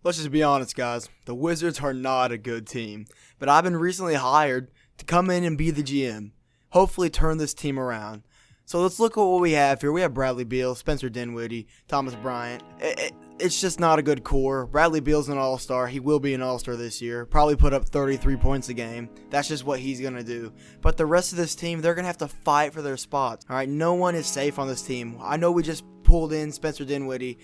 Let's just be honest, guys. The Wizards are not a good team. But I've been recently hired to come in and be the GM. Hopefully turn this team around. So let's look at what we have here. We have Bradley Beal, Spencer Dinwiddie, Thomas Bryant. It's just not a good core. Bradley Beal's an all-star. He will be an all-star this year. Probably put up 33 points a game. That's just what he's going to do. But the rest of this team, they're going to have to fight for their spots. All right, no one is safe on this team. I know we just pulled in Spencer Dinwiddie.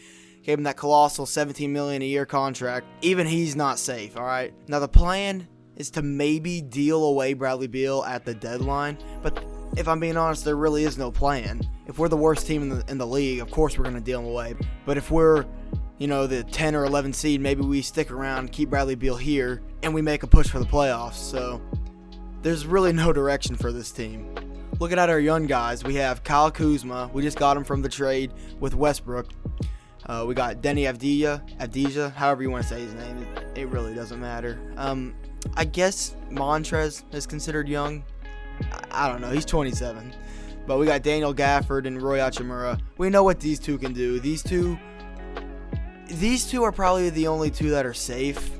Gave him that colossal $17 million a year contract. Even he's not safe, all right? Now, the plan is to maybe deal away Bradley Beal at the deadline. But if I'm being honest, there really is no plan. If we're the worst team in the league, of course we're going to deal him away. But if we're, the 10 or 11 seed, maybe we stick around, keep Bradley Beal here, and we make a push for the playoffs. So there's really no direction for this team. Looking at our young guys, we have Kyle Kuzma. We just got him from the trade with Westbrook. We got Denny Avdija, however you want to say his name. It really doesn't matter. I guess Montrez is considered young. I don't know. He's 27. But we got Daniel Gafford and Roy Hachimura. We know what these two can do. These two are probably the only two that are safe,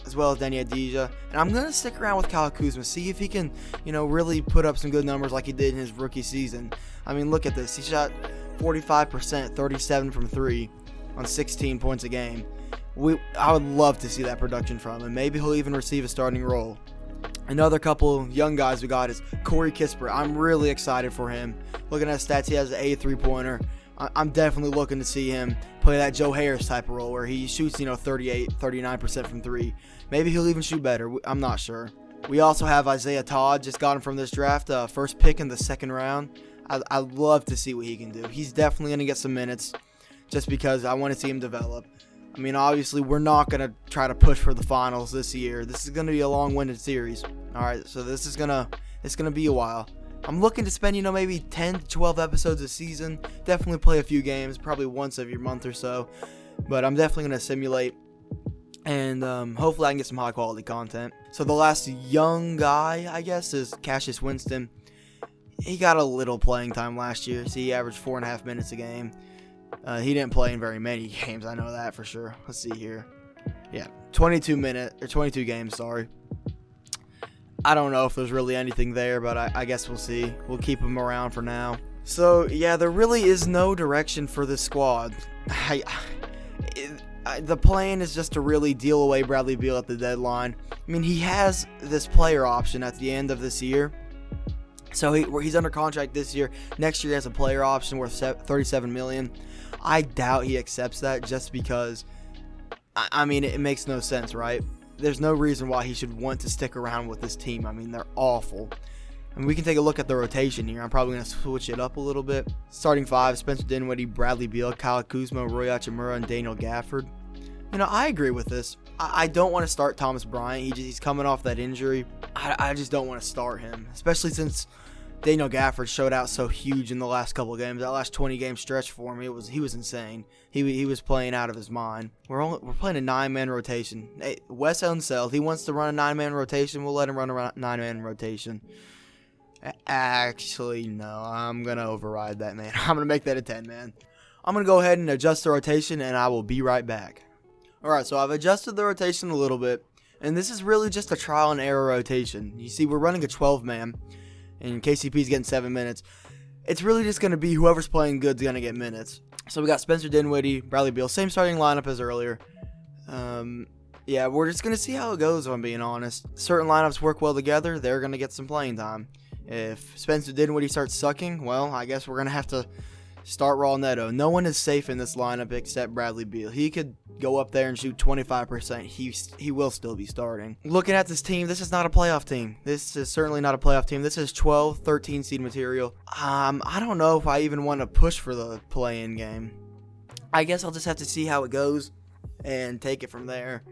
as well as Denny Avdija. And I'm going to stick around with Kyle Kuzma, see if he can, really put up some good numbers like he did in his rookie season. I mean, look at this. He shot 45%, 37 from 3 on 16 points a game. I would love to see that production from him. Maybe he'll even receive a starting role. Another couple young guys we got is Corey Kisper. I'm really excited for him. Looking at his stats, he has an 83 pointer. I'm definitely looking to see him play that Joe Harris type of role where he shoots, 38, 39% from 3. Maybe he'll even shoot better. I'm not sure. We also have Isaiah Todd. Just got him from this draft. First pick in the second round. I'd love to see what he can do. He's definitely going to get some minutes just because I want to see him develop. I mean, obviously, we're not going to try to push for the finals this year. This is going to be a long-winded series. All right, so it's going to be a while. I'm looking to spend, maybe 10 to 12 episodes a season. Definitely play a few games, probably once every month or so. But I'm definitely going to simulate. And hopefully I can get some high-quality content. So the last young guy, I guess, is Cassius Winston. He got a little playing time last year. So he averaged 4.5 minutes a game. He didn't play in very many games. I know that for sure. Let's see here. Yeah, 22 games, sorry. I don't know if there's really anything there, but I guess we'll see. We'll keep him around for now. So, yeah, there really is no direction for this squad. The plan is just to really deal away Bradley Beal at the deadline. I mean, he has this player option at the end of this year. So he's under contract this year. Next year he has a player option worth $37 million. I doubt he accepts that just because, I mean, it makes no sense, right? There's no reason why he should want to stick around with this team. I mean, they're awful. I mean, we can take a look at the rotation here. I'm probably going to switch it up a little bit. Starting 5, Spencer Dinwiddie, Bradley Beal, Kyle Kuzma, Roy Hachimura, and Daniel Gafford. I agree with this. I don't want to start Thomas Bryant. He's coming off that injury. I just don't want to start him, especially since Daniel Gafford showed out so huge in the last couple of games. That last 20-game stretch for him, he was insane. He was playing out of his mind. We're playing a 9-man rotation. Hey, Wes Unseld, he wants to run a 9-man rotation. We'll let him run a 9-man rotation. Actually, no. I'm going to override that, man. I'm going to make that a 10-man. I'm going to go ahead and adjust the rotation, and I will be right back. Alright, so I've adjusted the rotation a little bit, and this is really just a trial and error rotation. You see, we're running a 12-man, and KCP's getting 7 minutes. It's really just going to be whoever's playing good's going to get minutes. So we got Spencer Dinwiddie, Bradley Beal, same starting lineup as earlier. Yeah, we're just going to see how it goes, if I'm being honest. Certain lineups work well together, they're going to get some playing time. If Spencer Dinwiddie starts sucking, well, I guess we're going to have to start Raul Neto. No one is safe in this lineup except Bradley Beal. He could go up there and shoot 25%. He will still be starting. Looking at this team, this is not a playoff team. This is certainly not a playoff team. This is 12, 13 seed material. I don't know if I even want to push for the play-in game. I guess I'll just have to see how it goes and take it from there.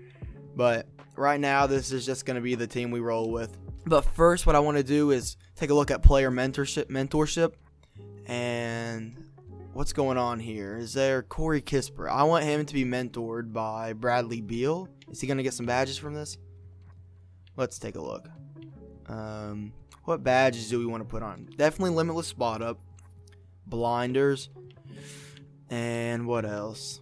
But right now, this is just going to be the team we roll with. But first, what I want to do is take a look at player mentorship. And what's going on here? Is there Corey Kisper? I want him to be mentored by Bradley Beal. Is he going to get some badges from this? Let's take a look. What badges do we want to put on? Definitely limitless spot up. Blinders. And what else?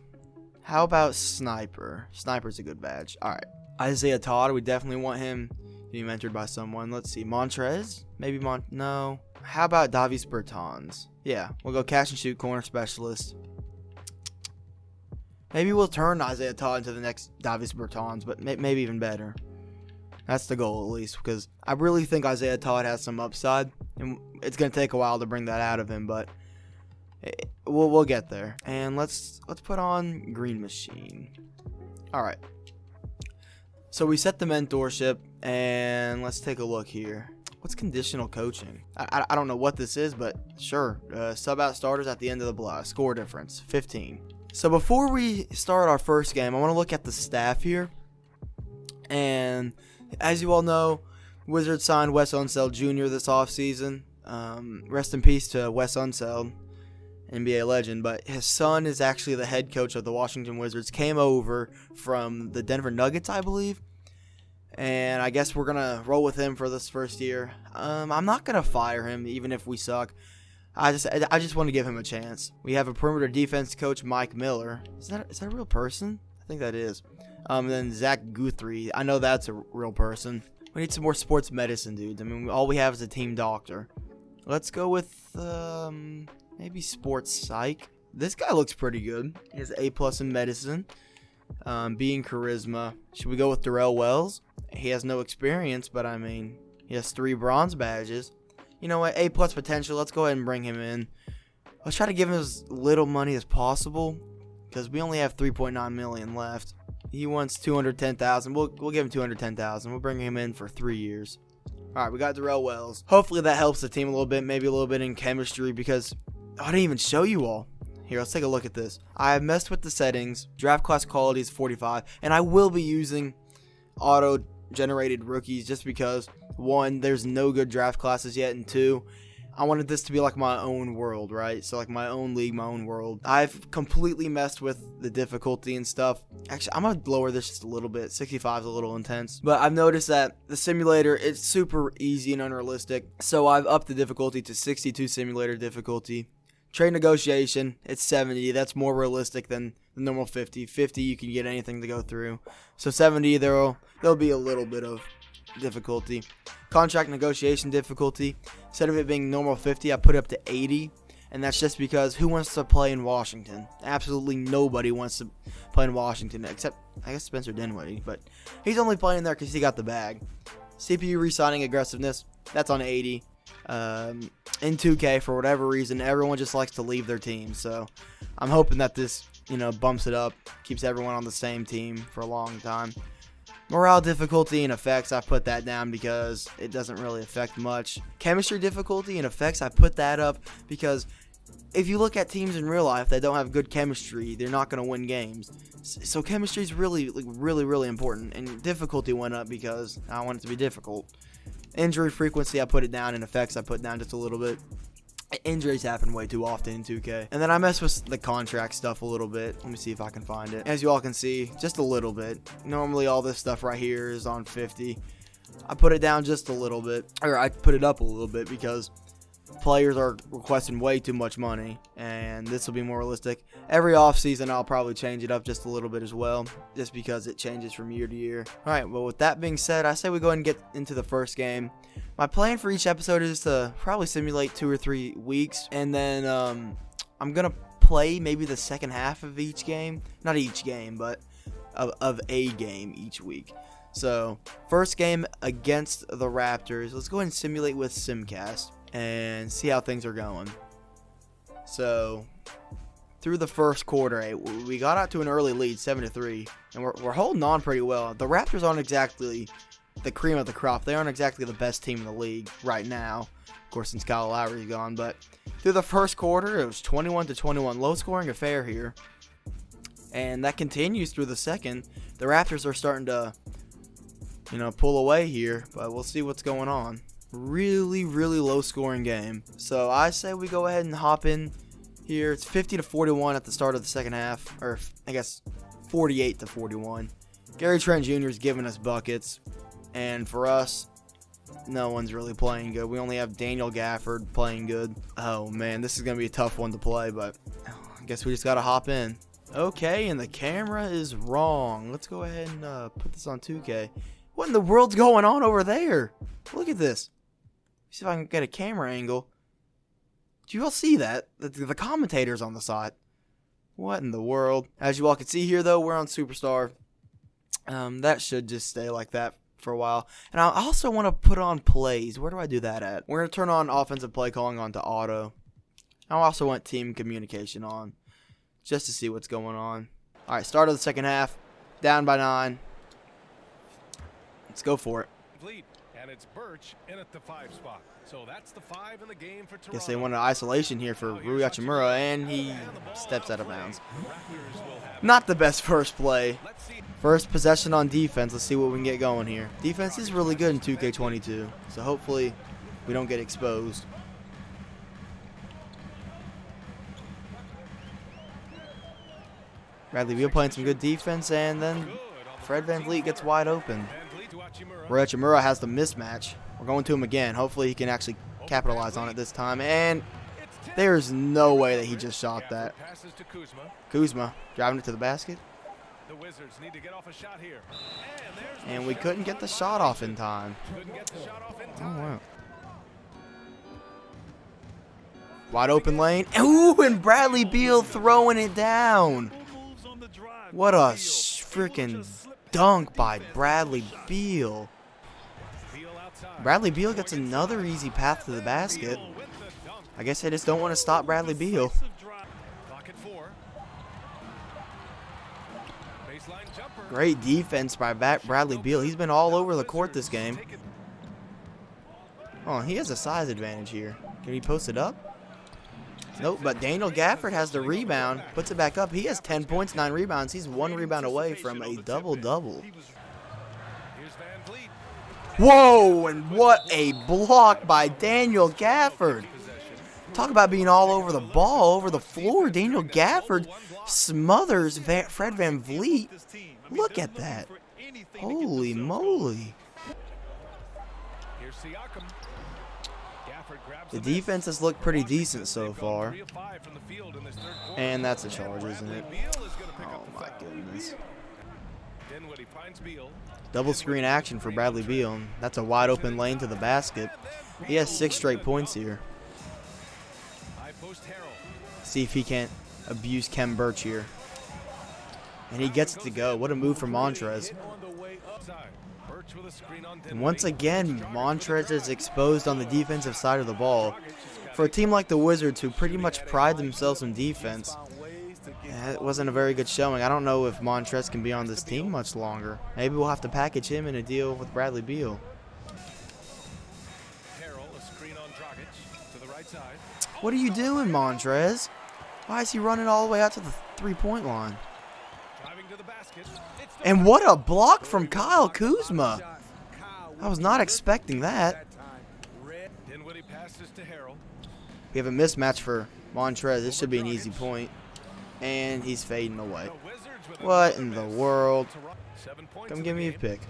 How about Sniper? Sniper's a good badge. All right. Isaiah Todd, we definitely want him to be mentored by someone. Let's see. Montrez? Maybe no. How about Davis Bertans? Yeah, we'll go catch and shoot corner specialist. Maybe we'll turn Isaiah Todd into the next Davis Bertans, but maybe even better. That's the goal, at least, because I really think Isaiah Todd has some upside, and it's going to take a while to bring that out of him, but we'll get there. And let's put on Green Machine. All right. So we set the mentorship, and let's take a look here. What's conditional coaching? I don't know what this is, but sure. Sub out starters at the end of the block. Score difference, 15. So before we start our first game, I want to look at the staff here. And as you all know, Wizards signed Wes Unseld Jr. this offseason. Rest in peace to Wes Unseld, NBA legend. But his son is actually the head coach of the Washington Wizards. Came over from the Denver Nuggets, I believe. And I guess we're going to roll with him for this first year. I'm not going to fire him, even if we suck. I just want to give him a chance. We have a perimeter defense coach, Mike Miller. Is that a real person? I think that is. And then Zach Guthrie. I know that's a real person. We need some more sports medicine dudes. I mean, all we have is a team doctor. Let's go with maybe sports psych. This guy looks pretty good. He has A+ in medicine. B in charisma. Should we go with Darrell Wells? He has no experience, but I mean, he has 3 bronze badges. You know what? A+ potential. Let's go ahead and bring him in. Let's try to give him as little money as possible, because we only have $3.9 million left. He wants $210,000. We'll give him $210,000. We'll bring him in for 3 years. All right, we got Darrell Wells. Hopefully that helps the team a little bit, maybe a little bit in chemistry, because I didn't even show you all. Here, let's take a look at this. I have messed with the settings. Draft class quality is 45, and I will be using auto-generated rookies just because, 1, there's no good draft classes yet, and 2, I wanted this to be like my own world, right? So like my own league, my own world. I've completely messed with the difficulty and stuff. Actually, I'm going to lower this just a little bit. 65 is a little intense. But I've noticed that the simulator, it's super easy and unrealistic. So I've upped the difficulty to 62 simulator difficulty. Trade negotiation, it's 70. That's more realistic than the normal 50. 50, you can get anything to go through. So 70, there'll be a little bit of difficulty. Contract negotiation difficulty, instead of it being normal 50, I put it up to 80. And that's just because who wants to play in Washington? Absolutely nobody wants to play in Washington, except, I guess, Spencer Dinwiddie. But he's only playing there because he got the bag. CPU re-signing aggressiveness, that's on 80. In 2K, for whatever reason, everyone just likes to leave their team. So I'm hoping that this, bumps it up, keeps everyone on the same team for a long time. Morale difficulty and effects, I put that down because it doesn't really affect much. Chemistry difficulty and effects, I put that up because if you look at teams in real life that don't have good chemistry, they're not going to win games. So chemistry is really, really important. And difficulty went up because I want it to be difficult. Injury frequency, I put it down, and effects, I put down just a little bit. Injuries happen way too often in 2K. And then I mess with the contract stuff a little bit. Let me see if I can find it. As you all can see, just a little bit. Normally all this stuff right here is on 50. I put it down just a little bit. Or I put it up a little bit because players are requesting way too much money, and this will be more realistic. Every offseason, I'll probably change it up just a little bit as well, just because it changes from year to year. All right, well, with that being said, I say we go ahead and get into the first game. My plan for each episode is to probably simulate 2 or 3 weeks, and then I'm going to play maybe the second half of each game. Not each game, but of a game each week. So, first game against the Raptors. Let's go ahead and simulate with Simcast and see how things are going. So, through the first quarter, we got out to an early lead, 7-3, and we're holding on pretty well. The Raptors aren't exactly the cream of the crop. They aren't exactly the best team in the league right now, of course, since Kyle Lowry's gone. But through the first quarter, it was 21-21, low-scoring affair here, and that continues through the second. The Raptors are starting to, pull away here, but we'll see what's going on. Really low scoring game. So I say we go ahead and hop in here. It's 50-41 at the start of the second half, or I guess 48-41. Gary Trent Jr. is giving us buckets, and for us, no one's really playing good. We only have Daniel Gafford playing good. Oh man, this is gonna be a tough one to play, but I guess we just gotta hop in. Okay, and the camera is wrong. Let's go ahead and put this on 2K. What in the world's going on over there? Look at this. See if I can get a camera angle. Do you all see that? The commentators on the side. What in the world? As you all can see here, though, we're on Superstar. That should just stay like that for a while. And I also want to put on plays. Where do I do that at? We're going to turn on offensive play calling onto auto. I also want team communication on, just to see what's going on. All right, start of the second half. Down by 9. Let's go for it. And it's Birch in at the 5 spot. So that's the 5 in the game for Toronto. Guess they wanted isolation here for Rui Hachimura, and he steps out of bounds. Not the best first play. First possession on defense. Let's see what we can get going here. Defense is really good in 2K22, so hopefully we don't get exposed. Bradley Beal playing some good defense, and then Fred VanVleet gets wide open. Rui Hachimura has the mismatch. We're going to him again. Hopefully he can actually capitalize on it this time. And there's no way that he just shot that. Kuzma driving it to the basket. And we couldn't get the shot off in time. Oh, wow. Wide open lane. Ooh, and Bradley Beal throwing it down. What a freaking dunk by Bradley Beal. Bradley Beal gets another easy path to the basket. I guess I just don't want to stop Bradley Beal. Great defense by Bradley Beal. He's been all over the court this game. Oh, he has a size advantage here. Can he post it up? Nope, but Daniel Gafford has the rebound, puts it back up. He has 10 points, 9 rebounds. He's 1 rebound away from a double-double. Whoa, and what a block by Daniel Gafford. Talk about being all over the ball, over the floor. Daniel Gafford smothers Fred VanVleet. Look at that. Holy moly. The defense has looked pretty decent so far. And that's a charge, isn't it? Oh my goodness. Double screen action for Bradley Beal. That's a wide open lane to the basket. He has 6 straight points here. See if he can't abuse Kem Birch here. And he gets it to go. What a move from Montrez. And once again, Montrez is exposed on the defensive side of the ball. For a team like the Wizards, who pretty much pride themselves in defense, it wasn't a very good showing. I don't know if Montrez can be on this team much longer. Maybe we'll have to package him in a deal with Bradley Beal. What are you doing, Montrez? Why is he running all the way out to the 3-point line? And what a block from Kyle Kuzma. I was not expecting that. We have a mismatch for Montrez. This should be an easy point. And he's fading away. What in the world? Come give me a pick.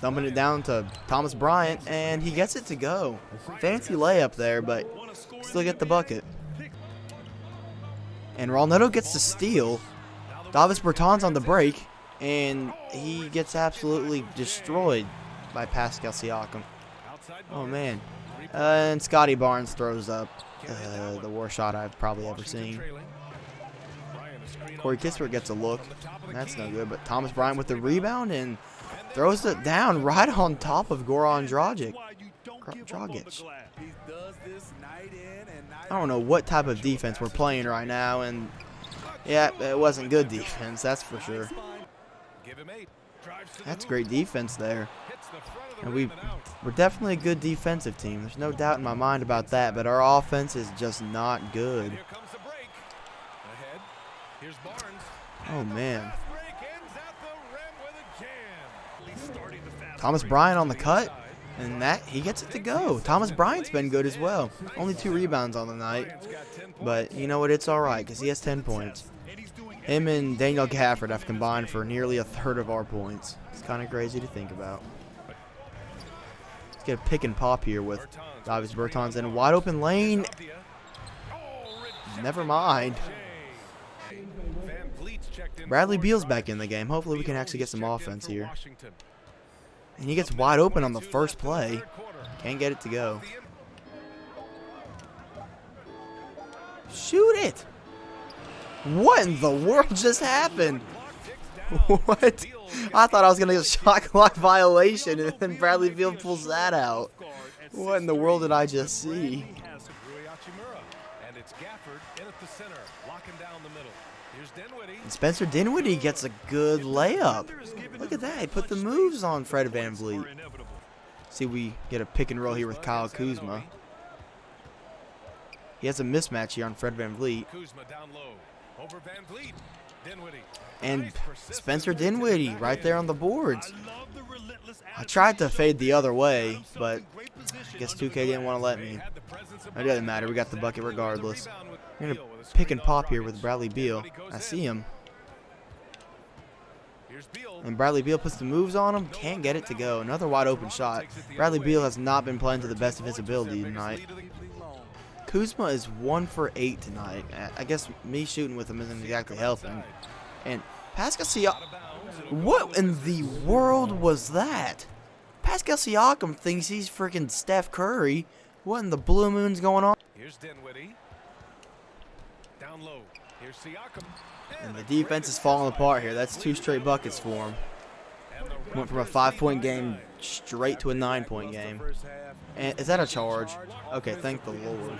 Dumping it down to Thomas Bryant, and he gets it to go. Fancy layup there, but still get the bucket. And Raul Neto gets the steal. Davis Bertans on the break, and he gets absolutely destroyed by Pascal Siakam. Oh, man. And Scotty Barnes throws up the worst shot I've probably ever seen. Corey Kisper gets a look. That's no good, but Thomas Bryant with the rebound and throws it down right on top of Goran Dragic. I don't know what type of defense we're playing right now, and yeah, it wasn't good defense, that's for sure. That's great defense there. And we're definitely a good defensive team. There's no doubt in my mind about that, but our offense is just not good. Oh, man. Thomas Bryant on the cut, and he gets it to go. Thomas Bryant's been good as well. Only 2 rebounds on the night, but you know what? It's all right because he has 10 points. Him and Daniel Gafford have combined for nearly a third of our points. It's kind of crazy to think about. Let's get a pick and pop here with Davis Bertans in a wide open lane. never mind. Bradley Beal's back in the game. Hopefully we can actually get some offense here. And he gets wide open on the first play. Can't get it to go. Shoot it! What in the world just happened? What? I thought I was going to get a shot clock violation, and then Bradley Beal pulls that out. What in the world did I just see? And Spencer Dinwiddie gets a good layup. Look at that. He put the moves on Fred VanVleet. See, we get a pick and roll here with Kyle Kuzma. He has a mismatch here on Fred VanVleet. And Spencer Dinwiddie right there on the boards. I tried to fade the other way, but I guess 2K didn't want to let me. It doesn't matter. We got the bucket regardless. We're going to pick and pop here with Bradley Beal. I see him. And Bradley Beal puts the moves on him. Can't get it to go. Another wide open shot. Bradley Beal has not been playing to the best of his ability tonight. Kuzma is 1 for 8 tonight. I guess me shooting with him isn't exactly helping. And Pascal Siakam, what in the world was that? Pascal Siakam thinks he's freaking Steph Curry. What in the blue moon's going on? Here's Dinwiddie. Down low. Here's Siakam. And the defense is falling apart here. That's 2 straight buckets for him. Went from a 5-point game straight to a 9-point game. And is that a charge? Okay, thank the Lord.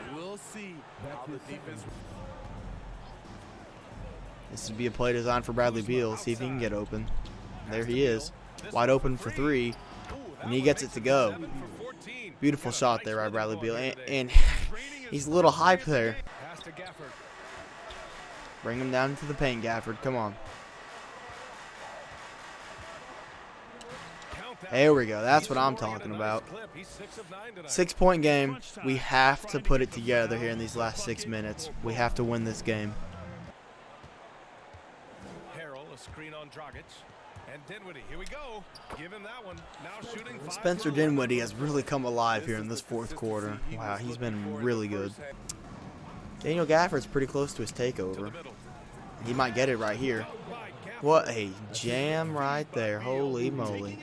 This would be a play designed for Bradley Beal. See if he can get open. There he is. Wide open for 3. And he gets it to go. Beautiful shot there by Bradley Beal. And he's a little hype there. Bring him down to the paint, Gafford. Come on. There we go. That's what I'm talking about. 6-point game. We have to put it together here in these last 6 minutes. We have to win this game. Spencer Dinwiddie has really come alive here in this 4th quarter. Wow, he's been really good. Daniel Gafford's pretty close to his takeover. He might get it right here. What a jam right there. Holy moly.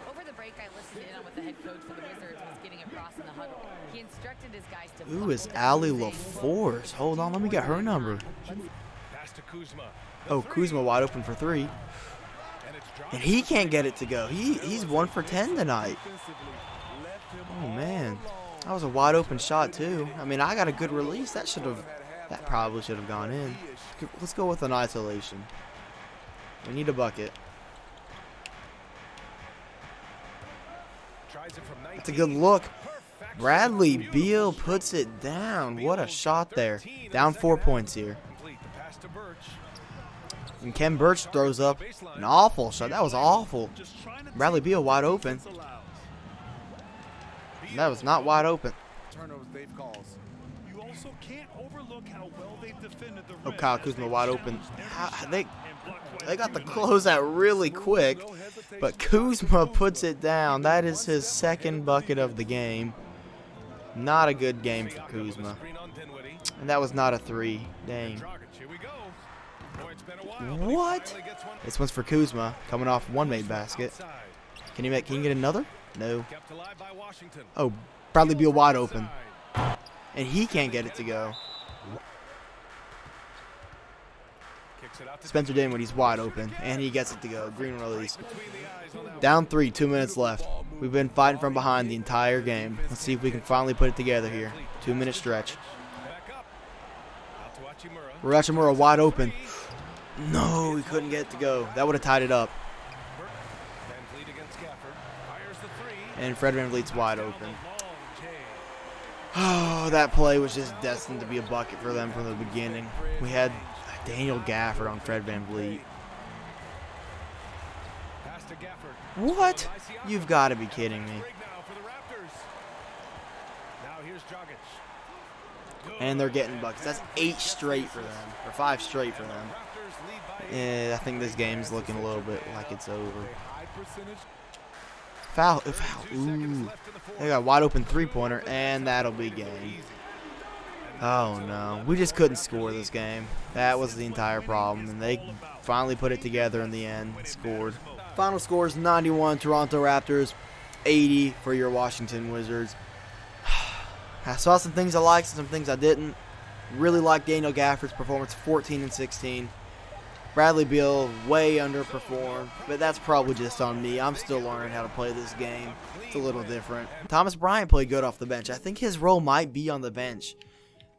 Over the break, I listened in on what the head coach for the Wizards was getting across in the huddle. He instructed his guys to Ooh, is Allie LaForce. Hold on, let me get her number. Oh, Kuzma wide open for 3. And he can't get it to go. He's 1 for 10 tonight. Oh, man. That was a wide open shot, too. I mean, I got a good release. That probably should have gone in. Let's go with an isolation. We need a bucket. That's a good look. Bradley Beal puts it down. What a shot there. Down 4 points here. And Ken Birch throws up an awful shot. That was awful. Bradley Beal wide open. That was not wide open. Oh, Kyle Kuzma wide open. They got the closeout really quick, but Kuzma puts it down. That is his 2nd bucket of the game. Not a good game for Kuzma. And that was not a 3. Dang. What? This one's for Kuzma, coming off one made basket. Can he get another? No. Oh, Bradley Beal wide open. And he can't get it to go. Spencer Dinwiddie's wide open, and he gets it to go. Green release. Down 3, 2 minutes left. We've been fighting from behind the entire game. Let's see if we can finally put it together here. 2-minute stretch. Hachimura wide open. No, he couldn't get it to go. That would have tied it up. And Fred VanVleet's wide open. Oh, that play was just destined to be a bucket for them from the beginning. We had Daniel Gafford on Fred VanVleet. What? You've got to be kidding me. And they're getting buckets. That's 8 straight for them, or 5 straight for them. I think this game's looking a little bit like it's over. Foul. Ooh. They got a wide open 3-pointer, and that'll be game. Oh no, we just couldn't score this game. That was the entire problem, and they finally put it together in the end and scored. Final score is 91 Toronto Raptors, 80 for your Washington Wizards. I saw some things I liked, some things I didn't. Really liked Daniel Gafford's performance, 14 and 16. Bradley Beal way underperformed, but that's probably just on me. I'm still learning how to play this game. It's a little different. Thomas Bryant played good off the bench. I think his role might be on the bench.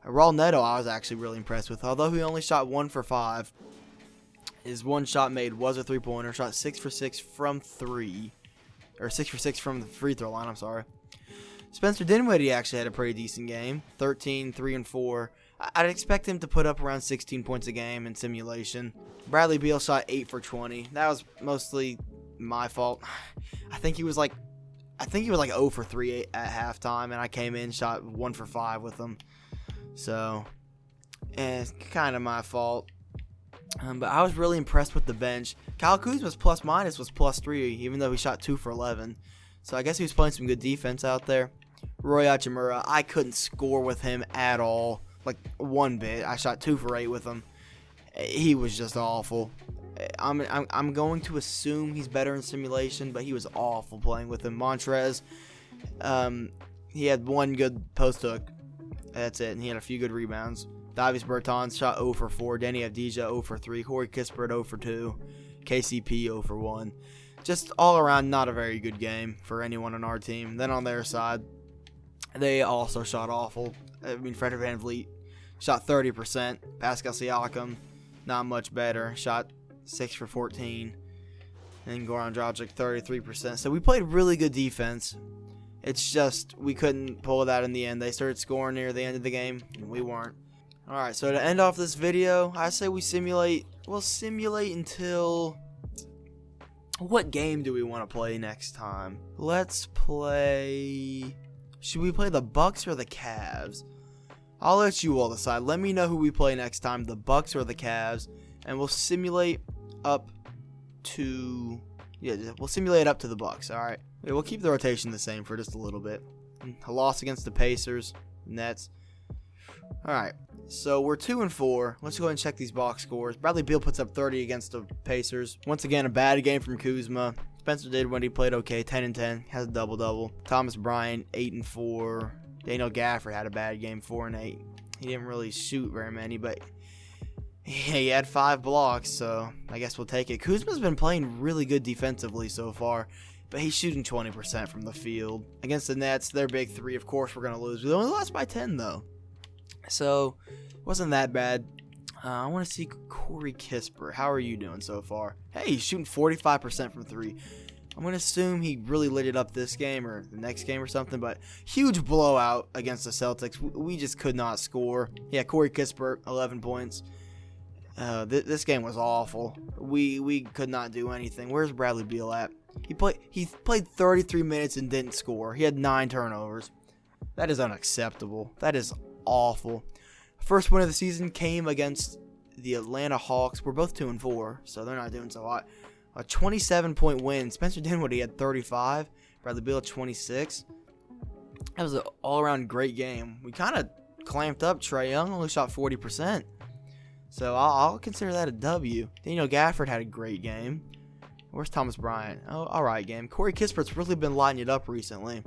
Raul Neto I was actually really impressed with. Although he only shot 1 for 5, his one shot made was a three-pointer. Shot 6 for 6 from 3. Or 6 for 6 from the free throw line, I'm sorry. Spencer Dinwiddie actually had a pretty decent game. 13, 3, and 4. I'd expect him to put up around 16 points a game in simulation. Bradley Beal shot 8 for 20. That was mostly my fault. I think he was like 0 for 3 at halftime, and I came in, shot 1 for 5 with him. So, it's kind of my fault. But I was really impressed with the bench. Kyle Kuzma's plus minus was +3, even though he shot 2 for 11. So I guess he was playing some good defense out there. Roy Hachimura, I couldn't score with him at all. Like one bit. I shot 2 for 8 with him. He was just awful. I'm going to assume he's better in simulation, but he was awful playing with him. Montrez, he had one good post hook. That's it, and he had a few good rebounds. Davis Bertans shot 0 for 4. Danny Avdija 0 for 3. Corey Kisper 0 for 2. KCP 0 for 1. Just all around not a very good game for anyone on our team. Then on their side, they also shot awful. I mean, Fred VanVleet shot 30%. Pascal Siakam, not much better. Shot 6 for 14. And Goran Dragic, 33%. So we played really good defense. It's just we couldn't pull it out in the end. They started scoring near the end of the game, and we weren't. Alright, so to end off this video, I say we simulate. We'll simulate until... What game do we want to play next time? Let's play... Should we play the Bucks or the Cavs? I'll let you all decide. Let me know who we play next time, the Bucks or the Cavs, and we'll simulate up to... Yeah, we'll simulate up to the Bucks, alright? Yeah, we'll keep the rotation the same for just a little bit. A loss against the Pacers, Nets. Alright, so we're 2 and 4. Let's go ahead and check these box scores. Bradley Beal puts up 30 against the Pacers. Once again, a bad game from Kuzma. Spencer Dinwiddie played okay, 10 and 10, has a double-double. Thomas Bryant, 8 and 4. Daniel Gafford had a bad game, 4 and 8. He didn't really shoot very many, but he had 5 blocks, so I guess we'll take it. Kuzma's been playing really good defensively so far, but he's shooting 20% from the field. Against the Nets, their big 3, of course, we're going to lose. We only lost by 10, though. So, it wasn't that bad. I want to see Corey Kisper. How are you doing so far? Hey, he's shooting 45% from 3. I'm going to assume he really lit it up this game or the next game or something, but huge blowout against the Celtics. We just could not score. Yeah, Corey Kisper, 11 points. This game was awful. We could not do anything. Where's Bradley Beal at? He played 33 minutes and didn't score. He had 9 turnovers. That is unacceptable. That is awful. First win of the season came against the Atlanta Hawks. We're both 2 and 4, so they're not doing so hot. A 27-point win. Spencer Dinwiddie had 35. Bradley Beal had 26. That was an all-around great game. We kind of clamped up. Trae Young only shot 40%. So I'll consider that a W. Daniel Gafford had a great game. Where's Thomas Bryant? Oh, all right game. Corey Kispert's really been lighting it up recently.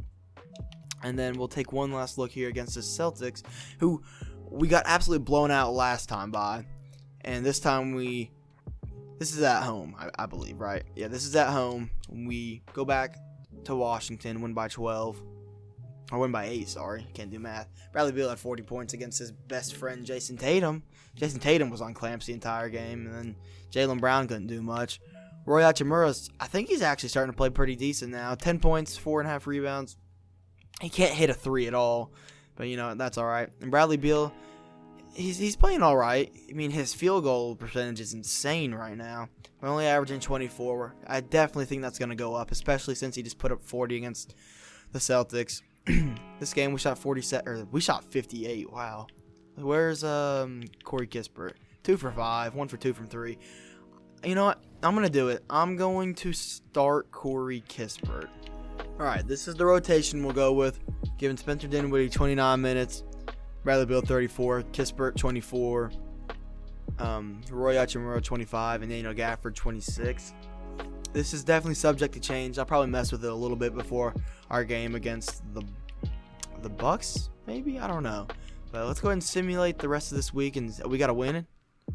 And then we'll take one last look here against the Celtics, who we got absolutely blown out last time by. And this time this is at home, I believe, right? Yeah, this is at home. We go back to Washington, win by 12. Or win by 8, sorry. Can't do math. Bradley Beal had 40 points against his best friend, Jason Tatum. Jason Tatum was on clamps the entire game. And then Jaylen Brown couldn't do much. Roy Hachimura, I think he's actually starting to play pretty decent now. 10 points, 4.5 rebounds. He can't hit a 3 at all. But, you know, that's all right. And Bradley Beal, he's playing all right. I mean, his field goal percentage is insane right now. We're only averaging 24. I definitely think that's going to go up, especially since he just put up 40 against the Celtics. This game we shot 58. Wow. Where's Corey Kisper? 2 for 5, 1 for 2 from 3. You know what? I'm going to do it. I'm going to start Corey Kisper. All right, this is the rotation we'll go with. Giving Spencer Dinwiddie 29 minutes. Bradley Beal 34, Kisper 24, Roy Hachimura 25, and Daniel Gafford 26. This is definitely subject to change. I'll probably mess with it a little bit before our game against the Bucks, maybe? I don't know. But let's go ahead and simulate the rest of this week, and we got to win.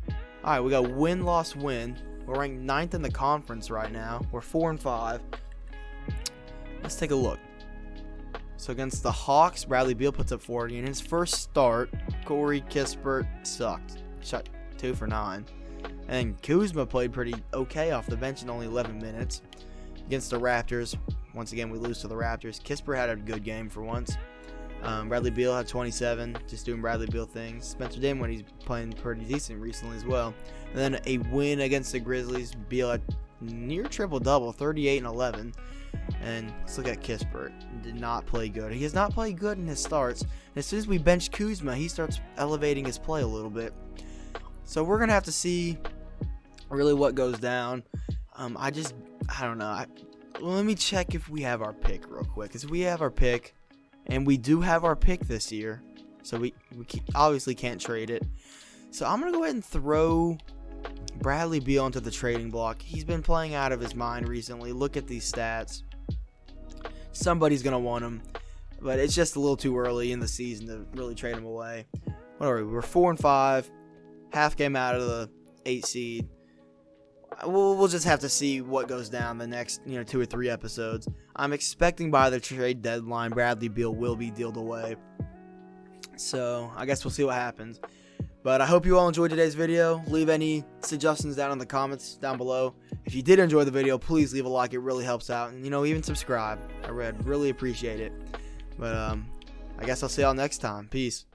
All right, we got win, loss, win. We're ranked 9th in the conference right now. We're 4-5. Let's take a look. So against the Hawks, Bradley Beal puts up 40. In his first start, Corey Kisper sucked. Shot 2 for 9. And Kuzma played pretty okay off the bench in only 11 minutes. Against the Raptors, once again we lose to the Raptors. Kisper had a good game for once. Bradley Beal had 27, just doing Bradley Beal things. Spencer Dinwiddie, he's playing pretty decent recently as well. And then a win against the Grizzlies. Beal had near triple-double, 38 and 11. And let's look at Kisper. Did not play good. He has not played good in his starts. And as soon as we bench Kuzma, he starts elevating his play a little bit. So we're going to have to see really what goes down. I don't know. Let me check if we have our pick real quick. Because we have our pick. And we do have our pick this year. So we obviously can't trade it. So I'm going to go ahead and throw Bradley Beal into the trading block. He's been playing out of his mind recently. Look at these stats. Somebody's going to want him. But it's just a little too early in the season to really trade him away. What are we? We're 4-5. Half game out of the 8 seed. We'll just have to see what goes down the next 2 or 3 episodes. I'm expecting by the trade deadline, Bradley Beal will be dealed away. So I guess we'll see what happens. But I hope you all enjoyed today's video. Leave any suggestions down in the comments down below. If you did enjoy the video, please leave a like. It really helps out. And even subscribe. I'd really appreciate it. But I guess I'll see y'all next time. Peace.